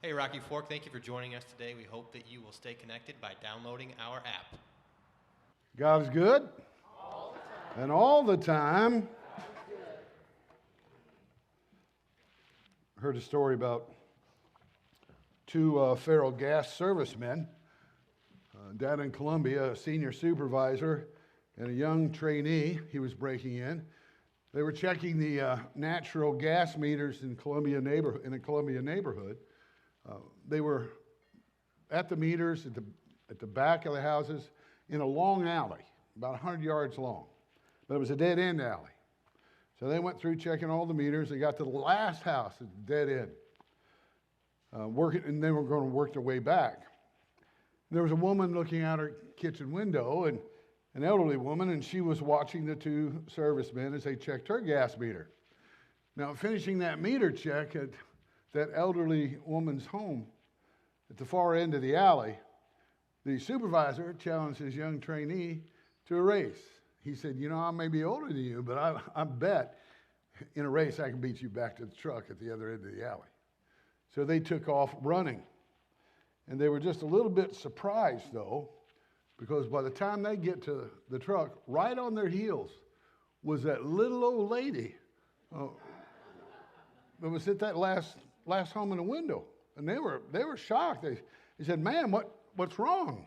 Hey, Rocky Fork, thank you for joining us today. We hope that you will stay connected by downloading our app. God is good. And all the time. Heard a story about two Federal gas servicemen down in Columbia, a senior supervisor and a young trainee. He was breaking in. They were checking the natural gas meters in a Columbia neighborhood. They were at the meters at the back of the houses in a long alley, about 100 yards long. But it was a dead-end alley. So they went through checking all the meters. They got to the last house at the dead end, and they were going to work their way back. There was a woman looking out her kitchen window, and an elderly woman, and she was watching the two servicemen as they checked her gas meter. Now, finishing that meter check at that elderly woman's home at the far end of the alley, the supervisor challenged his young trainee to a race. He said, I may be older than you, but I bet in a race I can beat you back to the truck at the other end of the alley. So they took off running. And they were just a little bit surprised, though, because by the time they get to the truck, right on their heels was that little old lady that was at that last home in the window. And they were shocked. They said, "Ma'am, what's wrong?"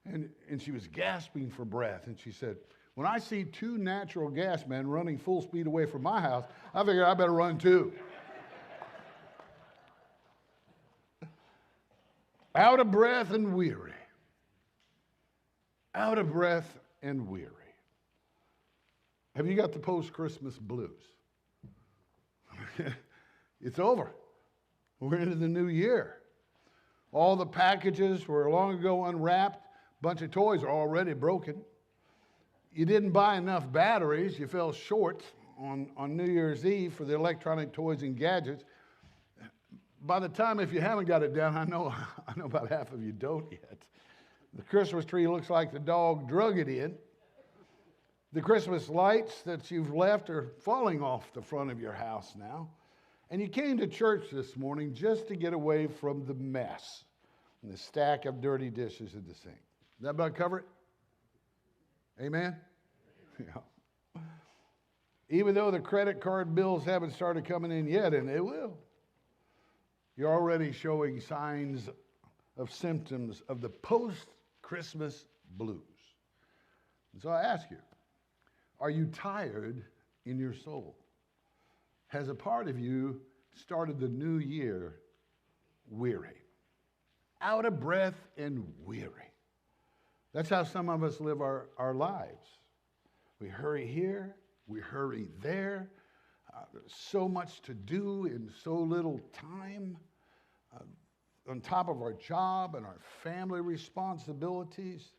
And she was gasping for breath. And she said, "When I see two natural gas men running full speed away from my house, I figure I better run too." Out of breath and weary. Out of breath and weary. Have you got the post-Christmas blues? It's over. We're into the new year. All the packages were long ago unwrapped. A bunch of toys are already broken. You didn't buy enough batteries. You fell short on New Year's Eve for the electronic toys and gadgets. By the time, if you haven't got it down, I know about half of you don't yet. The Christmas tree looks like the dog drug it in. The Christmas lights that you've left are falling off the front of your house now. And you came to church this morning just to get away from the mess and the stack of dirty dishes in the sink. That about cover it? Amen? Yeah. Even though the credit card bills haven't started coming in yet, and they will, you're already showing signs of symptoms of the post-Christmas blues. And so I ask you, are you tired in your soul? Has a part of you started the new year weary? Out of breath and weary. That's how some of us live our lives. We hurry here, we hurry there. There's so much to do in so little time. On top of our job and our family responsibilities,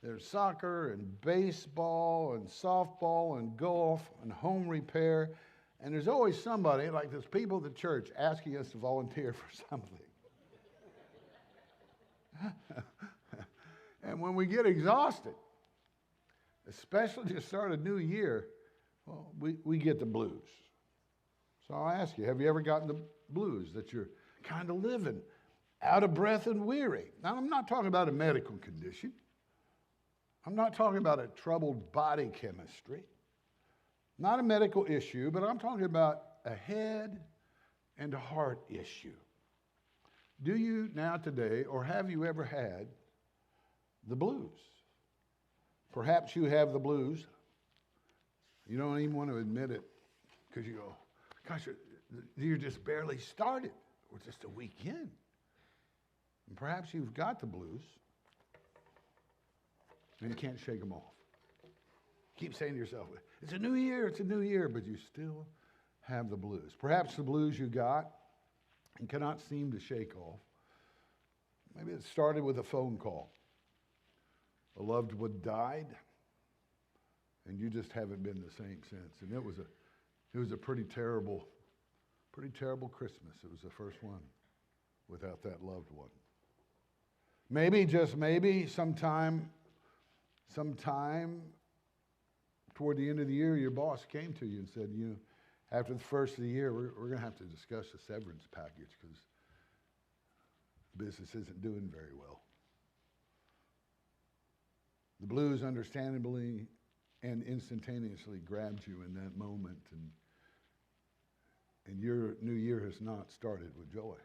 there's soccer and baseball and softball and golf and home repair. And there's always somebody, like there's people at the church, asking us to volunteer for something. And when we get exhausted, especially to start a new year, well, we get the blues. So I'll ask you, have you ever gotten the blues that you're kind of living out of breath and weary? Now, I'm not talking about a medical condition. I'm not talking about a troubled body chemistry. Not a medical issue, but I'm talking about a head and a heart issue. Do you now today, or have you ever had the blues? Perhaps you have the blues. You don't even want to admit it because you go, gosh, you're just barely started. We're just a week in. And perhaps you've got the blues and you can't shake them off. Keep saying to yourself, it's a new year, but you still have the blues. Perhaps the blues you got and cannot seem to shake off. Maybe it started with a phone call. A loved one died, and you just haven't been the same since. And it was a pretty terrible Christmas. It was the first one without that loved one. Maybe, just maybe, sometime toward the end of the year, your boss came to you and said, after the first of the year, we're going to have to discuss the severance package because business isn't doing very well. The blues understandably and instantaneously grabbed you in that moment, and your new year has not started with joy.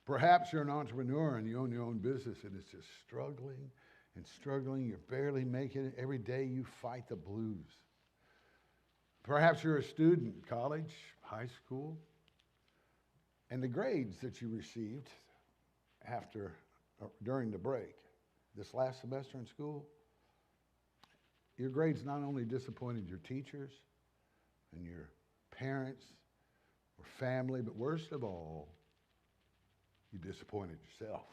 Perhaps you're an entrepreneur and you own your own business and it's just struggling and struggling. You're barely making it. Every day you fight the blues. Perhaps you're a student, college, high school, and the grades that you received during the break, this last semester in school, your grades not only disappointed your teachers and your parents or family, but worst of all, you disappointed yourself.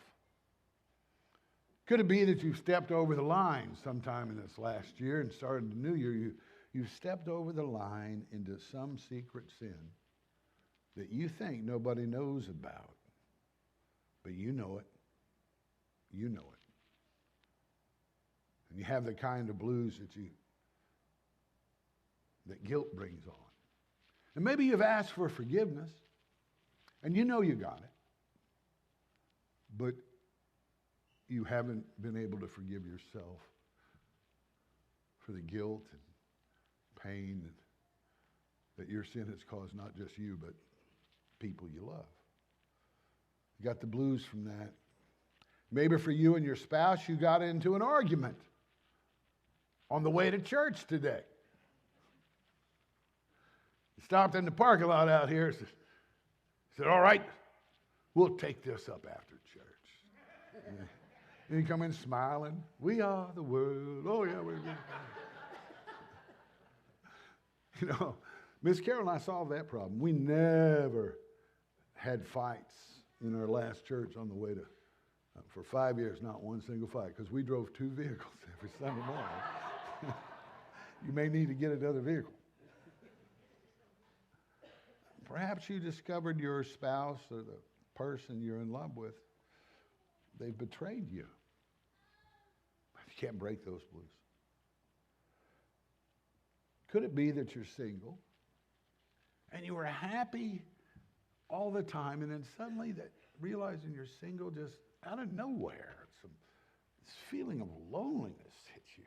Could it be that you stepped over the line sometime in this last year and started the new year? You stepped over the line into some secret sin that you think nobody knows about, but you know it. You know it. And you have the kind of blues that guilt brings on. And maybe you've asked for forgiveness, and you know you got it, but you haven't been able to forgive yourself for the guilt and pain that your sin has caused, not just you, but people you love. You got the blues from that. Maybe for you and your spouse, you got into an argument on the way to church today. You stopped in the parking lot out here and said, all right, we'll take this up after church. And you come in smiling. We are the world. Oh, yeah, we're good. You know, Miss Carol and I solved that problem. We never had fights in our last church on the way to, for 5 years, not one single fight, because we drove 2 vehicles every Sunday morning. You may need to get another vehicle. Perhaps you discovered your spouse or the person you're in love with, they've betrayed you. You can't break those blues. Could it be that you're single and you were happy all the time, and then suddenly that realizing you're single just out of nowhere, this feeling of loneliness hits you.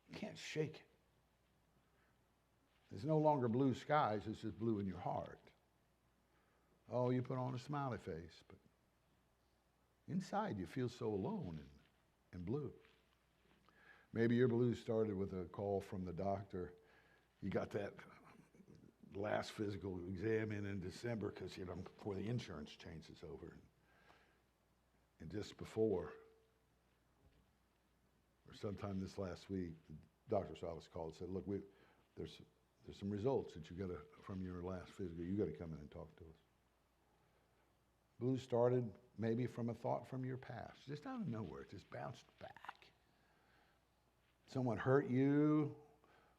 You can't shake it. There's no longer blue skies, it's just blue in your heart. Oh, you put on a smiley face, but inside you feel so alone and blue. Maybe your blues started with a call from the doctor. You got that last physical exam in December because, before the insurance changes over. And just before, or sometime this last week, the doctor's office called and said, look, there's some results that you got from your last physical. You got to come in and talk to us. Blues started maybe from a thought from your past, just out of nowhere. It just bounced back. Someone hurt you,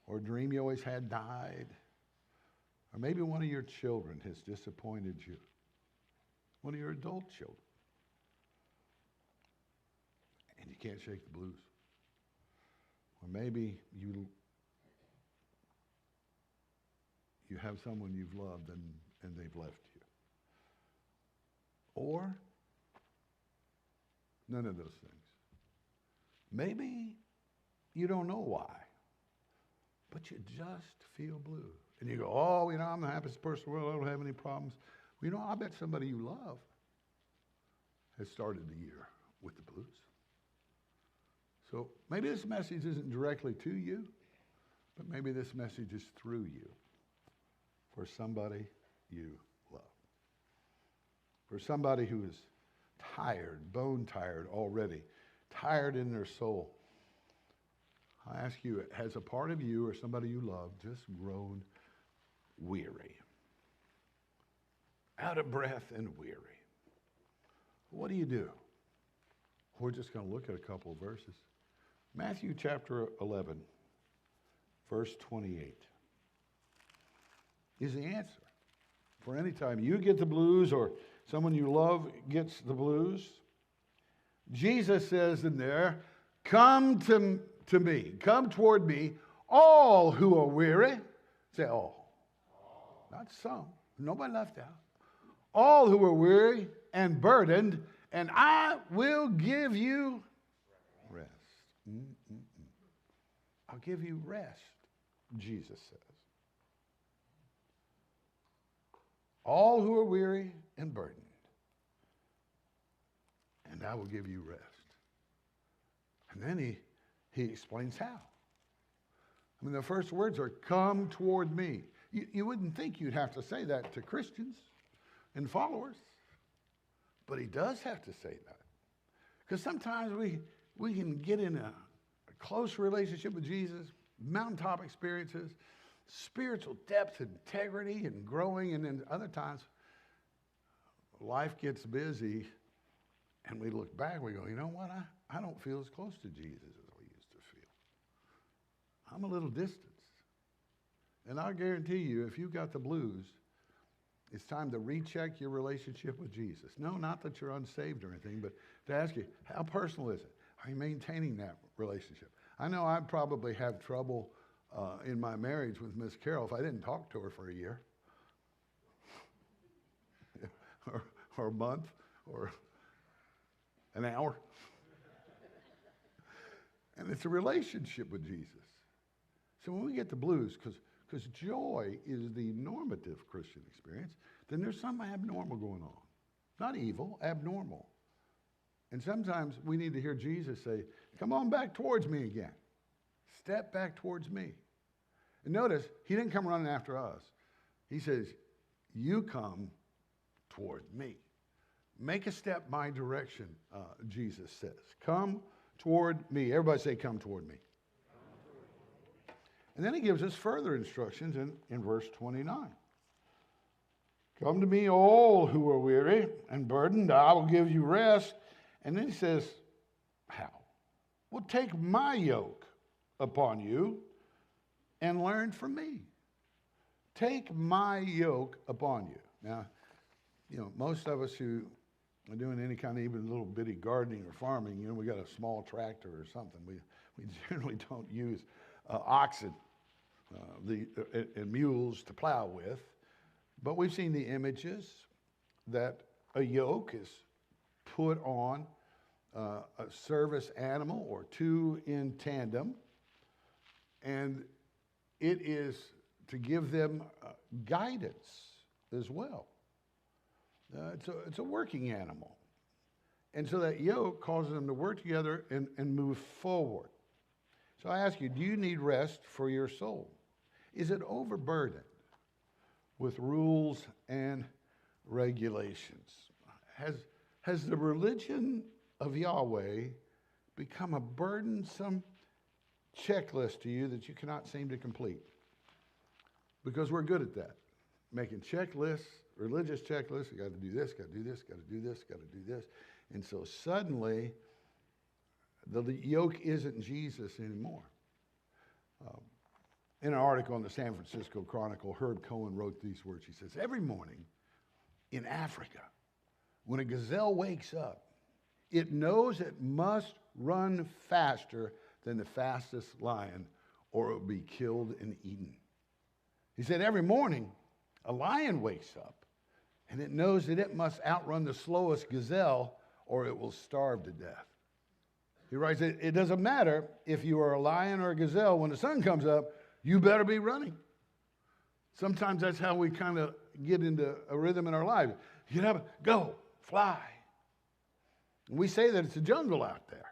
or a dream you always had died. Or maybe one of your children has disappointed you. One of your adult children. And you can't shake the blues. Or maybe you have someone you've loved and they've left you. Or none of those things. Maybe you don't know why, but you just feel blue. And you go, oh, I'm the happiest person in the world. I don't have any problems. Well, I bet somebody you love has started the year with the blues. So maybe this message isn't directly to you, but maybe this message is through you for somebody you love. For somebody who is tired, bone tired already, tired in their soul. I ask you, has a part of you or somebody you love just grown weary? Out of breath and weary. What do? We're just going to look at a couple of verses. Matthew chapter 11, verse 28 is the answer. For any time you get the blues or someone you love gets the blues, Jesus says in there, come to me, come toward me, all who are weary. Say all. Not some. Nobody left out. all who are weary and burdened, and I will give you rest. I'll give you rest, Jesus says. All who are weary and burdened, and I will give you rest. And then he explains how. I mean, the first words are, come toward me. You wouldn't think you'd have to say that to Christians and followers, but he does have to say that. Because sometimes we can get in a close relationship with Jesus, mountaintop experiences, spiritual depth, integrity, and growing, and then other times life gets busy, and we look back, we go, you know what, I don't feel as close to Jesus as I used to feel. I'm a little distanced. And I guarantee you, if you've got the blues, it's time to recheck your relationship with Jesus. No, not that you're unsaved or anything, but to ask you, how personal is it? Are you maintaining that relationship? I know I'd probably have trouble in my marriage with Miss Carol if I didn't talk to her for a year or a month or an hour. And it's a relationship with Jesus. So when we get the blues, because joy is the normative Christian experience, then there's something abnormal going on. Not evil, abnormal. And sometimes we need to hear Jesus say, come on back towards me again. Step back towards me. And notice, he didn't come running after us. He says, you come toward me. Make a step my direction, Jesus says. Come toward me. Everybody say, come toward me. And then he gives us further instructions in verse 29. Come to me, all who are weary and burdened, I will give you rest. And then he says, how? Well, take my yoke upon you and learn from me. Take my yoke upon you. Now, most of us who are doing any kind of even little bitty gardening or farming, we got a small tractor or something. We generally don't use oxen and mules to plow with. But we've seen the images that a yoke is put on a service animal or two in tandem, and it is to give them guidance as well. It's a working animal. And so that yoke causes them to work together and move forward. So I ask you, do you need rest for your soul? Is it overburdened with rules and regulations? Has the religion of Yahweh become a burdensome checklist to you that you cannot seem to complete? Because we're good at that. Making checklists, religious checklists. You got to do this, got to do this, got to do this, got to do this. And so suddenly, the yoke isn't Jesus anymore. In an article in the San Francisco Chronicle, Herb Cohen wrote these words. He says, every morning in Africa, when a gazelle wakes up, it knows it must run faster than the fastest lion or it will be killed and eaten. He said, every morning, a lion wakes up and it knows that it must outrun the slowest gazelle or it will starve to death. He writes, it doesn't matter if you are a lion or a gazelle, when the sun comes up, you better be running. Sometimes that's how we kind of get into a rhythm in our lives. Get up, go, fly. And we say that it's a jungle out there.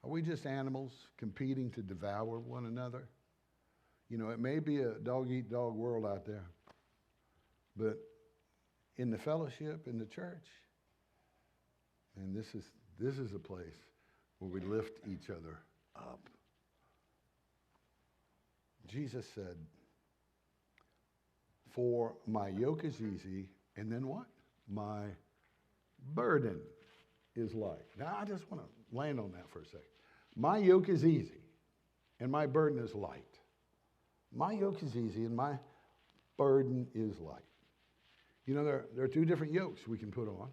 Are we just animals competing to devour one another? It may be a dog-eat-dog world out there, but in the fellowship, in the church, and this is a place where we lift each other up. Jesus said, for my yoke is easy, and then what? My burden is light. Now, I just want to land on that for a second. My yoke is easy, and my burden is light. My yoke is easy, and my burden is light. There are two different yokes we can put on.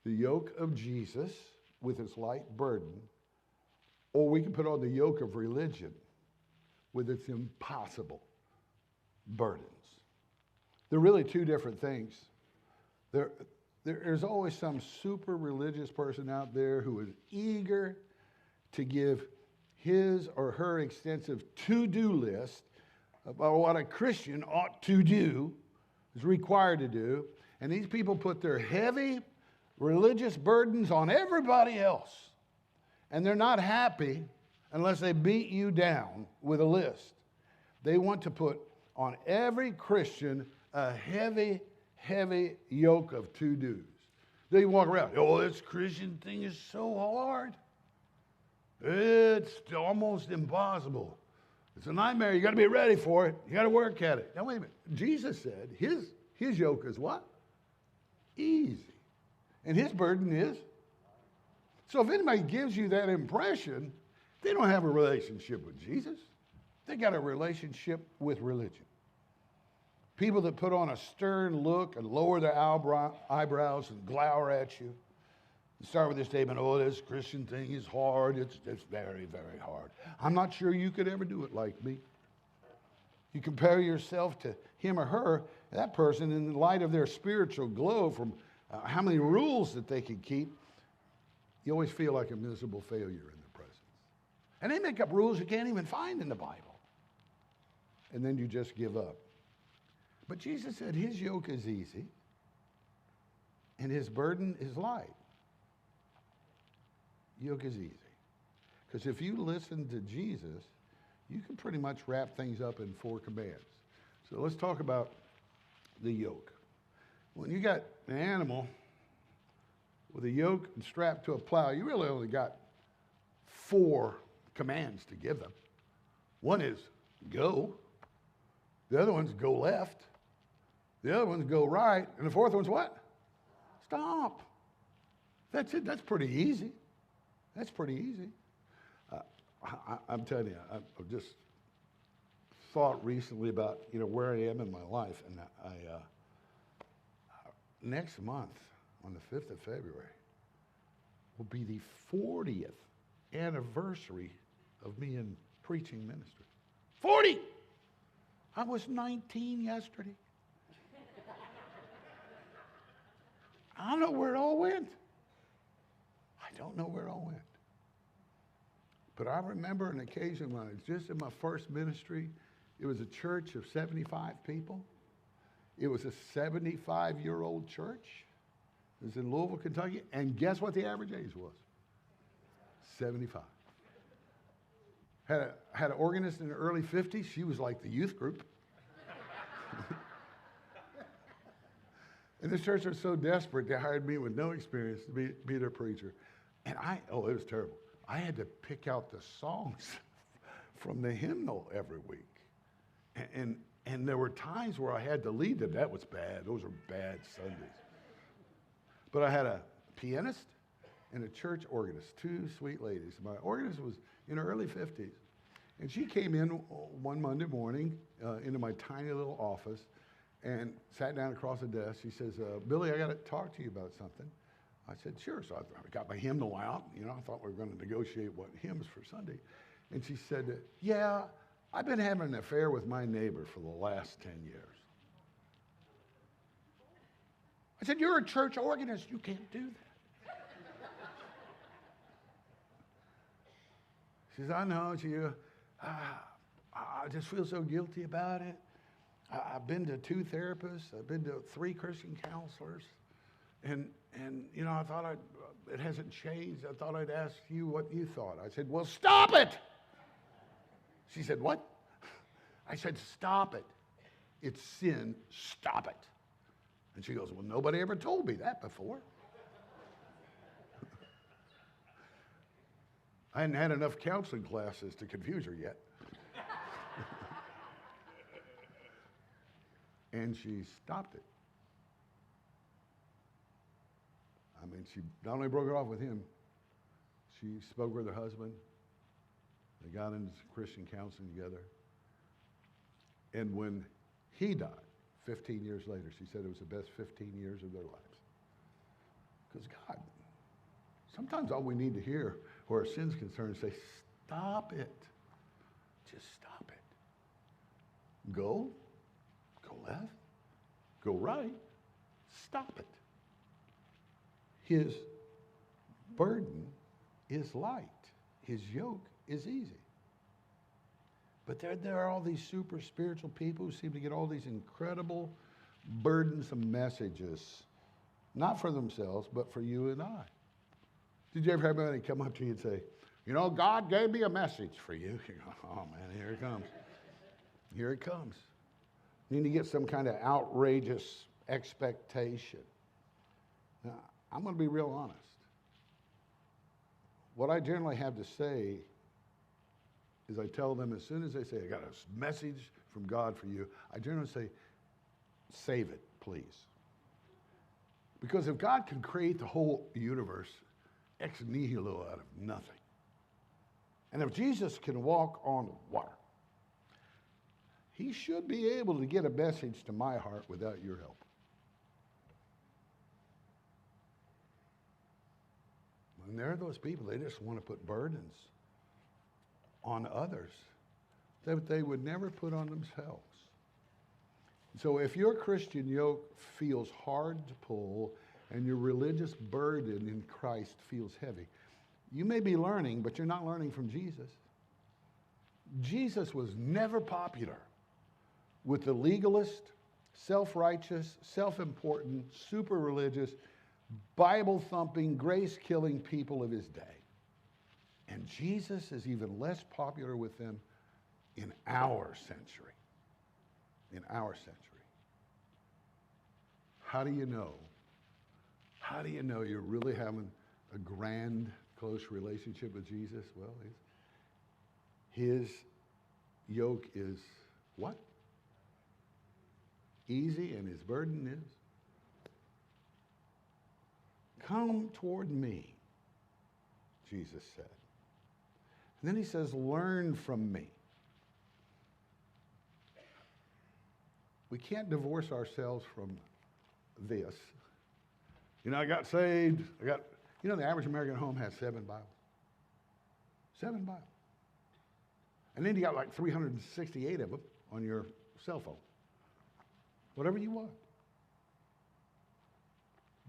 The yoke of Jesus with its light burden, or we can put on the yoke of religion with its impossible burdens. They're really two different things There's always some super religious person out there who is eager to give his or her extensive to-do list about what a Christian ought to do, is required to do. And these people put their heavy religious burdens on everybody else. And they're not happy unless they beat you down with a list. They want to put on every Christian a heavy, heavy yoke of to-dos. They walk around, oh, this Christian thing is so hard. It's almost impossible. It's a nightmare. You got to be ready for it. You got to work at it. Now, wait a minute. Jesus said his yoke is what? Easy. And his burden is. So if anybody gives you that impression, they don't have a relationship with Jesus. They got a relationship with religion. People that put on a stern look and lower their eyebrows and glower at you. Start with this statement, oh, this Christian thing is hard. It's very, very hard. I'm not sure you could ever do it like me. You compare yourself to him or her, that person, in the light of their spiritual glow from how many rules that they can keep, you always feel like a miserable failure in their presence. And they make up rules you can't even find in the Bible. And then you just give up. But Jesus said his yoke is easy and his burden is light. Yoke is easy. Because if you listen to Jesus, you can pretty much wrap things up in 4 commands. So let's talk about the yoke. When you got an animal with a yoke and strapped to a plow, you really only got 4 commands to give them. One is go. The other one's go left. The other one's go right. And the 4th one's what? Stop. That's it. That's pretty easy. That's pretty easy. I'm telling you, I've just thought recently about where I am in my life, and next month, on the 5th of February, will be the 40th anniversary of me in preaching ministry. 40! I was 19 yesterday. I don't know where it all went. I don't know where it all went. But I remember an occasion when I was just in my first ministry. It was a church of 75 people. It was a 75-year-old church. It was in Louisville, Kentucky. And guess what the average age was? 75. Had an organist in the early 50s. She was like the youth group. And this church was so desperate, they hired me with no experience to be their preacher. And it was terrible. I had to pick out the songs from the hymnal every week. And there were times where I had to lead them. That was bad. Those were bad Sundays. But I had a pianist and a church organist, 2 sweet ladies. My organist was in her early 50s. And she came in one Monday morning into my tiny little office and sat down across the desk. She says, Billy, I got to talk to you about something. I said, sure. So I got my hymnal out. I thought we were going to negotiate what hymns for Sunday. And she said, yeah, I've been having an affair with my neighbor for the last 10 years. I said, you're a church organist. You can't do that. She says, I know. I just feel so guilty about it. I've been to 2 therapists. I've been to 3 Christian counselors. And I thought it hasn't changed. I thought I'd ask you what you thought. I said, well, stop it. She said, what? I said, stop it. It's sin. Stop it. And she goes, well, nobody ever told me that before. I hadn't had enough counseling classes to confuse her yet. And she stopped it. I mean, she not only broke it off with him, she spoke with her husband. They got into Christian counseling together. And when he died, 15 years later, she said it was the best 15 years of their lives. Because God, sometimes all we need to hear where our sin's concerned is say, stop it. Just stop it. Go left, go right, Stop it. His burden is light. His yoke is easy. But there are all these super spiritual people who seem to get all these incredible, burdensome messages, not for themselves, but for you and I. Did you ever have anybody come up to you and say, you know, God gave me a message for you? You go, oh man, here it comes. Here it comes. You need to get some kind of outrageous expectation. Now, I'm going to be real honest. What I generally have to say is I tell them as soon as they say, I got a message from God for you, I generally say, save it, please. Because if God can create the whole universe ex nihilo out of nothing, and if Jesus can walk on water, he should be able to get a message to my heart without your help. And there are those people, they just want to put burdens on others that they would never put on themselves. So if your Christian yoke feels hard to pull and your religious burden in Christ feels heavy, you may be learning, but you're not learning from Jesus. Jesus was never popular with the legalist, self-righteous, self-important, super religious, Bible-thumping, grace-killing people of his day. And Jesus is even less popular with them in our century. In our century. How do you know? How do you know you're really having a grand, close relationship with Jesus? Well, his yoke is what? Easy, and his burden is? Come toward me, Jesus said. And then he says, learn from me. We can't divorce ourselves from this. You know, I got saved. You know, the average American home has 7 Bibles. 7 Bibles. And then you got like 368 of them on your cell phone. Whatever you want.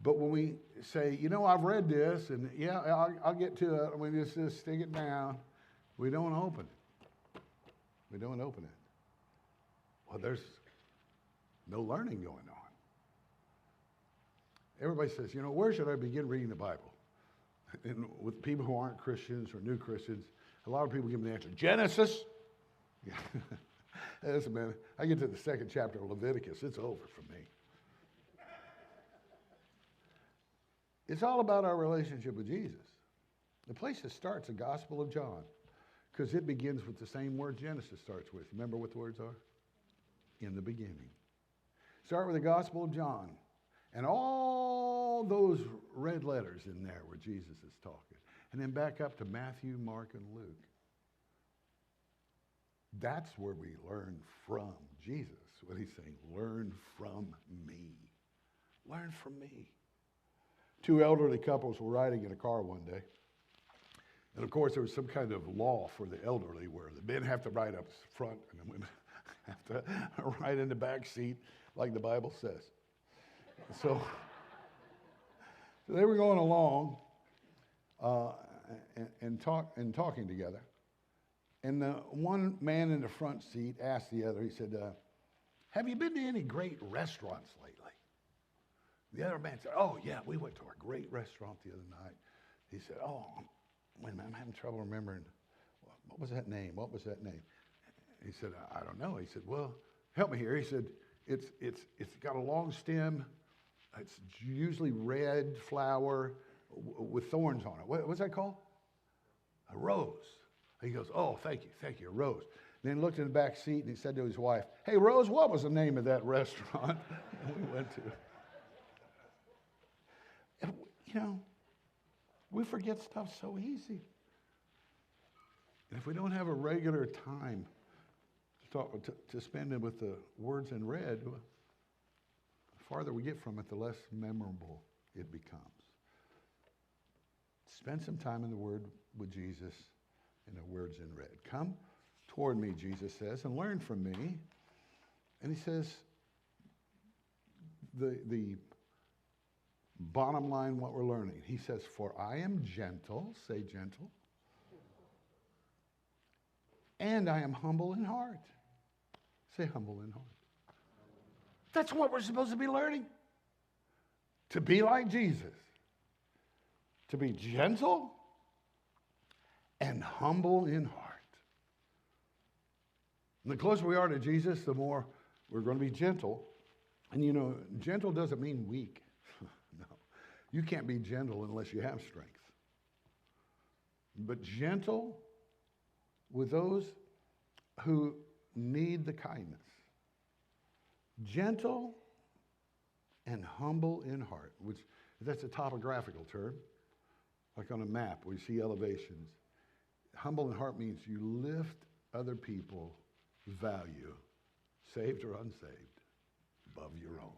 But when we say, you know, I've read this, and yeah, I'll get to it, we just stick it down, we don't open it. We don't open it. Well, there's no learning going on. Everybody says, you know, where should I begin reading the Bible? And with people who aren't Christians or new Christians, a lot of people give them the answer, Genesis. Yeah. Listen, man, I get to the 2nd chapter of Leviticus, it's over for me. It's all about our relationship with Jesus. The place that starts the Gospel of John, because it begins with the same word Genesis starts with. Remember what the words are? In the beginning. Start with the Gospel of John, and all those red letters in there where Jesus is talking. And then back up to Matthew, Mark, and Luke. That's where we learn from Jesus. What he's saying, learn from me. Learn from me. 2 elderly couples were riding in a car one day. And of course, there was some kind of law for the elderly where the men have to ride up front and the women have to ride in the back seat like the Bible says. So they were going along and talking together. And the one man in the front seat asked the other, he said, have you been to any great restaurants lately? The other man said, oh, yeah, we went to a great restaurant the other night. He said, oh, wait a minute, I'm having trouble remembering. What was that name? What was that name? He said, I don't know. He said, well, help me here. He said, it's got a long stem. It's usually red flower with thorns on it. What's that called? A rose. He goes, oh, thank you, a rose. Then he looked in the back seat and he said to his wife, hey, Rose, what was the name of that restaurant we went to? You know, we forget stuff so easy. And if we don't have a regular time to spend it with the words in red, the farther we get from it, the less memorable it becomes. Spend some time in the Word with Jesus and the words in red. Come toward me, Jesus says, and learn from me. And he says, the Bottom line, what we're learning. He says, for I am gentle, say gentle, and I am humble in heart. Say humble in heart. That's what we're supposed to be learning. To be like Jesus. To be gentle and humble in heart. And the closer we are to Jesus, the more we're going to be gentle. And you know, gentle doesn't mean weak. No. You can't be gentle unless you have strength. But gentle with those who need the kindness. Gentle and humble in heart, which that's a topographical term. Like on a map where you see elevations. Humble in heart means you lift other people's value, saved or unsaved, above your own.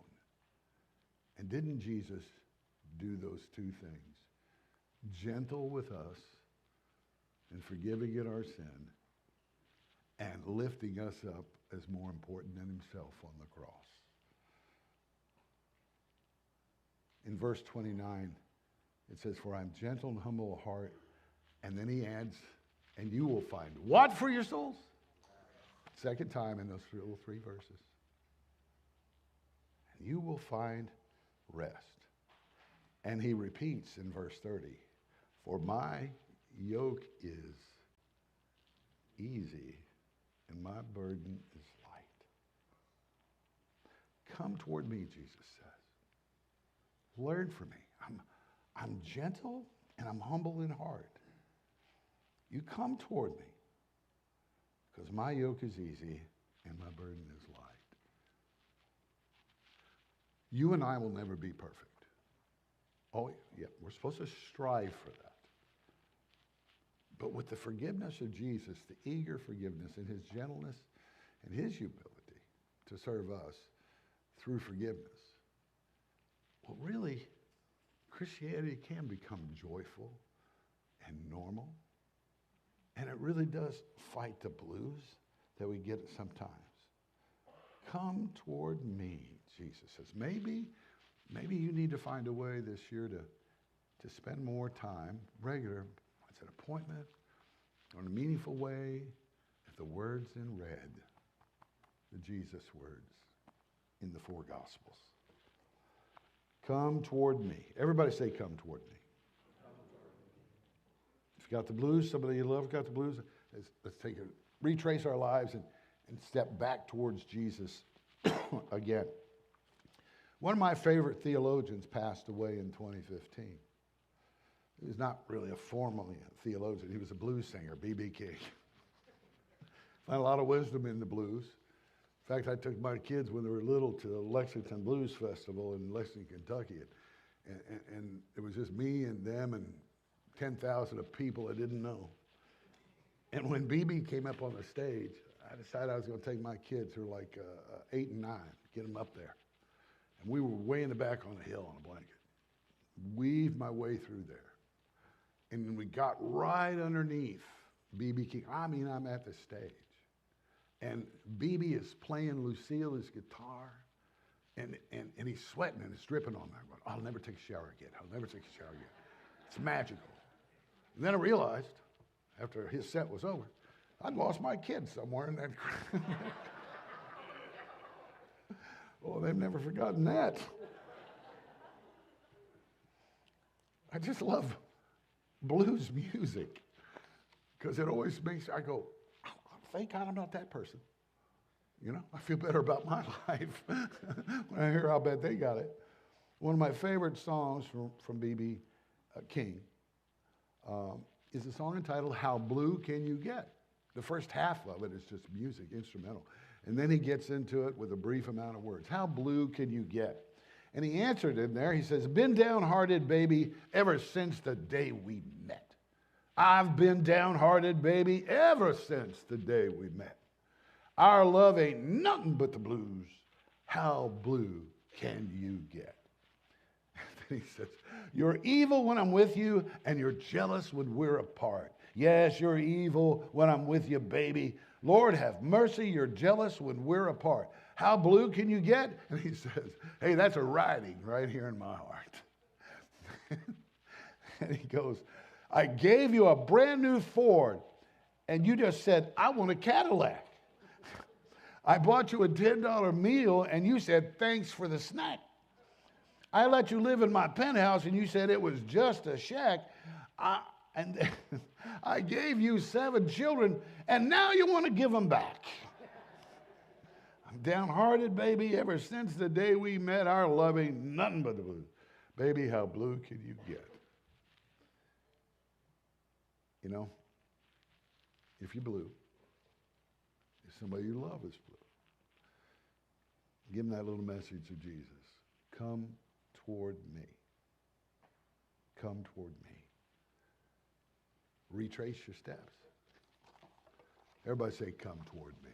And didn't Jesus do those two things? Gentle with us and forgiving in our sin and lifting us up as more important than himself on the cross. In verse 29, it says, for I'm gentle and humble of heart. And then he adds, and you will find what for your souls? Second time in those three verses. And you will find rest. And he repeats in verse 30, for my yoke is easy and my burden is light. Come toward me, Jesus says. Learn from me. I'm gentle and I'm humble in heart. You come toward me because my yoke is easy and my burden is light. You and I will never be perfect. Oh, yeah, we're supposed to strive for that. But with the forgiveness of Jesus, the eager forgiveness and his gentleness and his humility to serve us through forgiveness, well, really, Christianity can become joyful and normal. And it really does fight the blues that we get sometimes. Come toward me, Jesus says. Maybe you need to find a way this year to spend more time, regular, it's an appointment, or in a meaningful way, at the words in red, the Jesus words in the four Gospels. Come toward me. Everybody say, come toward me. If you got the blues, somebody you love got the blues, let's retrace our lives and step back towards Jesus again. One of my favorite theologians passed away in 2015. He was not really a formally theologian. He was a blues singer, B.B. King. Found a lot of wisdom in the blues. In fact, I took my kids when they were little to the Lexington Blues Festival in Lexington, Kentucky. And it was just me and them and 10,000 of people I didn't know. And when B.B. came up on the stage, I decided I was going to take my kids who were like 8 and 9, get them up there. And we were way in the back on a hill on a blanket. Weaved my way through there. And then we got right underneath B.B. King. I mean, I'm at the stage. And B.B. is playing Lucille's guitar. And he's sweating and it's dripping on me. I'm going, I'll never take a shower again. I'll never take a shower again. It's magical. And then I realized, after his set was over, I'd lost my kids somewhere in that crowd. Oh, they've never forgotten that. I just love blues music because it always makes, I go, thank God I'm not that person. You know, I feel better about my life when I hear how bad they got it. One of my favorite songs from B.B. King is a song entitled, How Blue Can You Get? The first half of it is just music, instrumental. And then he gets into it with a brief amount of words. How blue can you get? And he answered in there, he says, been downhearted, baby, ever since the day we met. I've been downhearted, baby, ever since the day we met. Our love ain't nothing but the blues. How blue can you get? And he says, you're evil when I'm with you, and you're jealous when we're apart. Yes, you're evil when I'm with you, baby. Lord, have mercy, you're jealous when we're apart. How blue can you get? And he says, hey, that's a writing right here in my heart. And he goes, I gave you a brand new Ford, and you just said, I want a Cadillac. I bought you a $10 meal, and you said, thanks for the snack. I let you live in my penthouse, and you said it was just a shack. And I gave you 7 children, and now you want to give them back. I'm downhearted, baby, ever since the day we met. Our loving nothing but the blue. Baby, how blue can you get? You know, if you're blue, if somebody you love is blue, give them that little message of Jesus. Come toward me. Come toward me. Retrace your steps. Everybody say, come toward me.